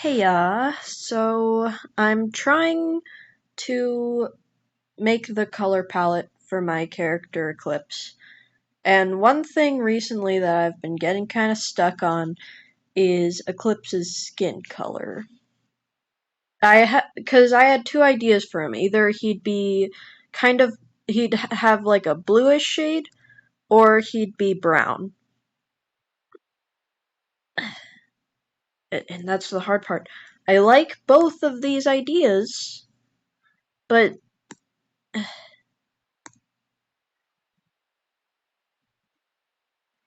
Hey, so I'm trying to make the color palette for my character Eclipse. And one thing recently that I've been getting kind of stuck on is Eclipse's skin color. Because I had two ideas for him. Either he'd have like a bluish shade, or he'd be brown. And that's the hard part. I like both of these ideas, but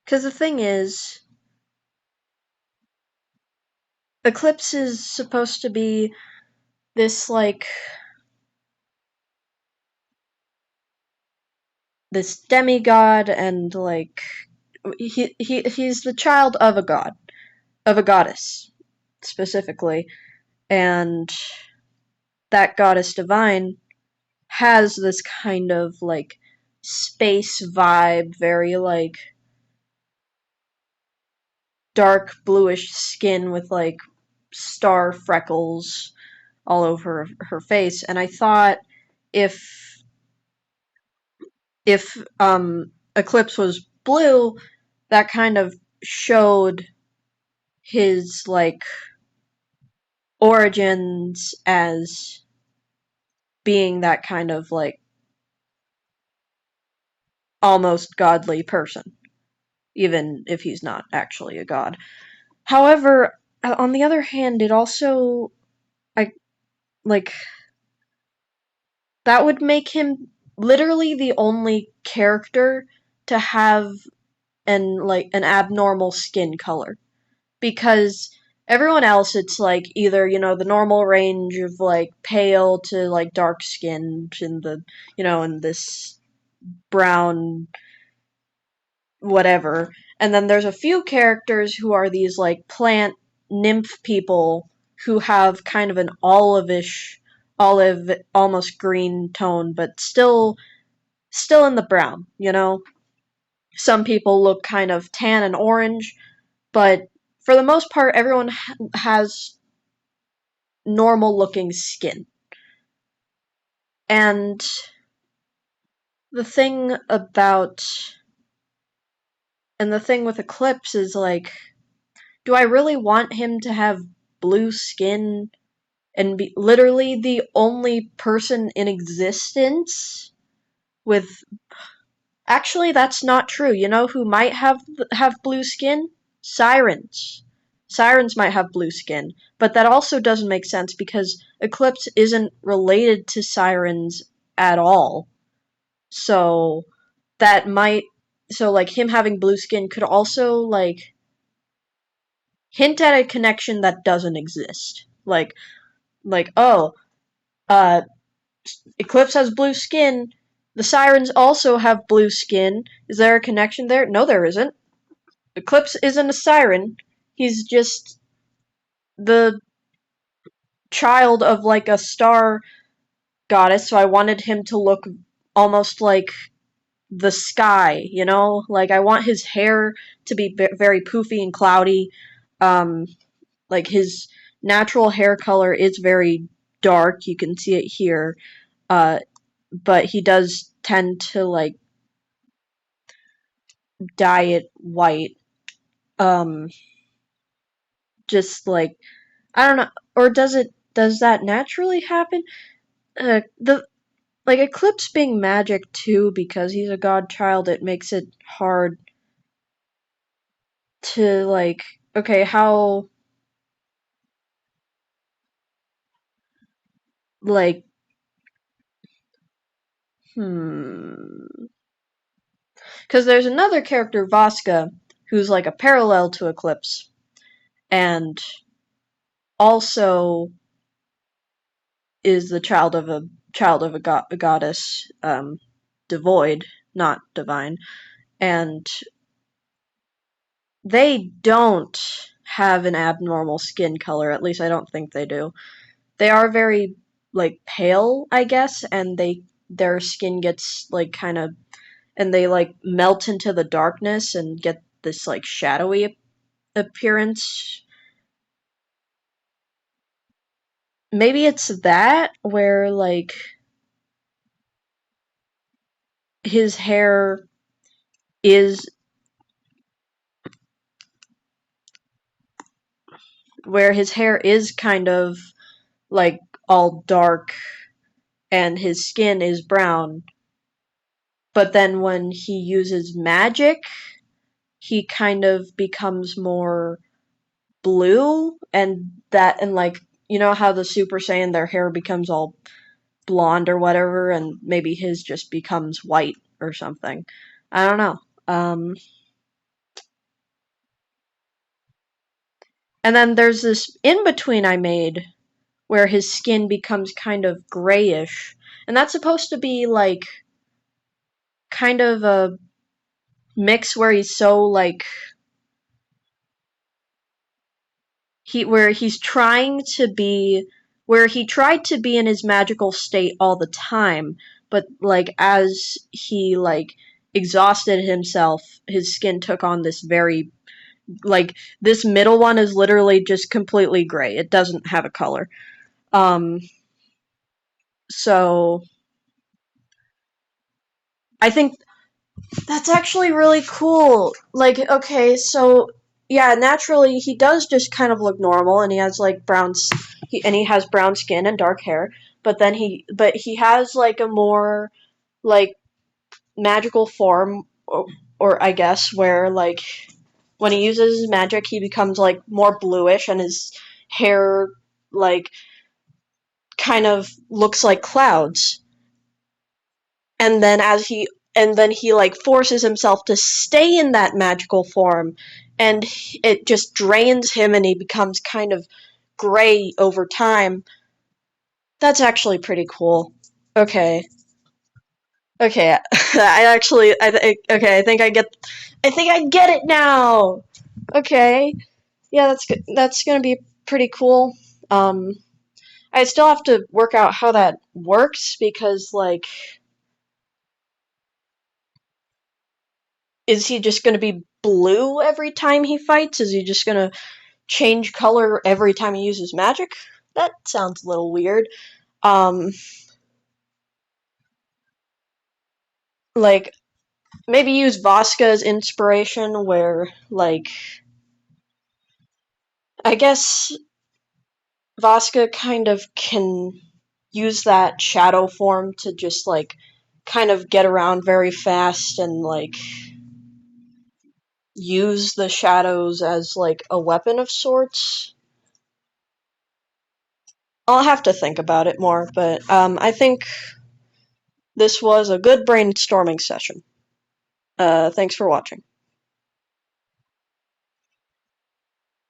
because the thing is, Eclipse is supposed to be this this demigod, and he's the child of a god, of a goddess specifically, and that goddess divine has this kind of space vibe, very dark bluish skin with star freckles all over her face. And I thought if Eclipse was blue, that kind of showed his origins as being that kind of almost godly person, even if he's not actually a god. However, on the other hand, it also I like that would make him literally the only character to have an abnormal skin color, because everyone else, it's either the normal range of pale to dark skinned, in the in this brown whatever. And then there's a few characters who are these plant nymph people who have kind of an olive, almost green tone, but still in the brown. Some people look kind of tan and orange, but for the most part, everyone has normal looking skin. And the thing about and the thing with Eclipse is do I really want him to have blue skin and be literally the only person in existence with Actually, that's not true. You know who might have blue skin? Sirens. Sirens might have blue skin, but that also doesn't make sense because Eclipse isn't related to sirens at all. So that might so him having blue skin could also hint at a connection that doesn't exist. Oh, uh Eclipse has blue skin. The sirens also have blue skin. Is there a connection there? No, there isn't. Eclipse isn't a siren. He's just the child of a star goddess, so I wanted him to look almost like the sky, I want his hair to be very poofy and cloudy. Um, his natural hair color is very dark. You can see it here. But he does tend to dye it white. Um, just I don't know, or does that naturally happen? The Eclipse being magic too, because he's a godchild, it makes it hard to okay, how like hmm because there's another character, Vasca, who's a parallel to Eclipse, and also is the child of a goddess, devoid, not divine, and they don't have an abnormal skin color. At least I don't think they do. They are very pale, I guess, and their skin gets kind of, and they melt into the darkness and get this shadowy appearance. maybe it's that where like his hair is kind of like all dark and his skin is brown, but then when he uses magic, he kind of becomes more blue, and like, you know how the Super Saiyan, their hair becomes all blonde or whatever, and maybe his just becomes white or something. I don't know. And then there's this in between I made where his skin becomes kind of grayish, and that's supposed to be like kind of a mix where he's so like he's trying to be where he tried to be in his magical state all the time, but like as he like exhausted himself, his skin took on this very like this middle one is literally just completely gray. It doesn't have a color. Um so I think that's actually really cool. Like, okay, so yeah, naturally he does just kind of look normal, and he has like he has brown skin and dark hair. But he has like a more like magical form, or I guess where like when he uses his magic, he becomes like more bluish, and his hair like kind of looks like clouds. And then he like forces himself to stay in that magical form, and it just drains him, and he becomes kind of gray over time. That's actually pretty cool. Okay. Okay. Okay, I think I get it now. Okay. Yeah, that's good. That's going to be pretty cool. Um I still have to work out how that works, because like, is he just going to be blue every time he fights? Is he just going to change color every time he uses magic? That sounds a little weird. Um, like, maybe use Vasca as inspiration, where, like, I guess Vasca kind of can use that shadow form to just, like, kind of get around very fast and, like, use the shadows as, like, a weapon of sorts. I'll have to think about it more, but I think this was a good brainstorming session. Thanks for watching.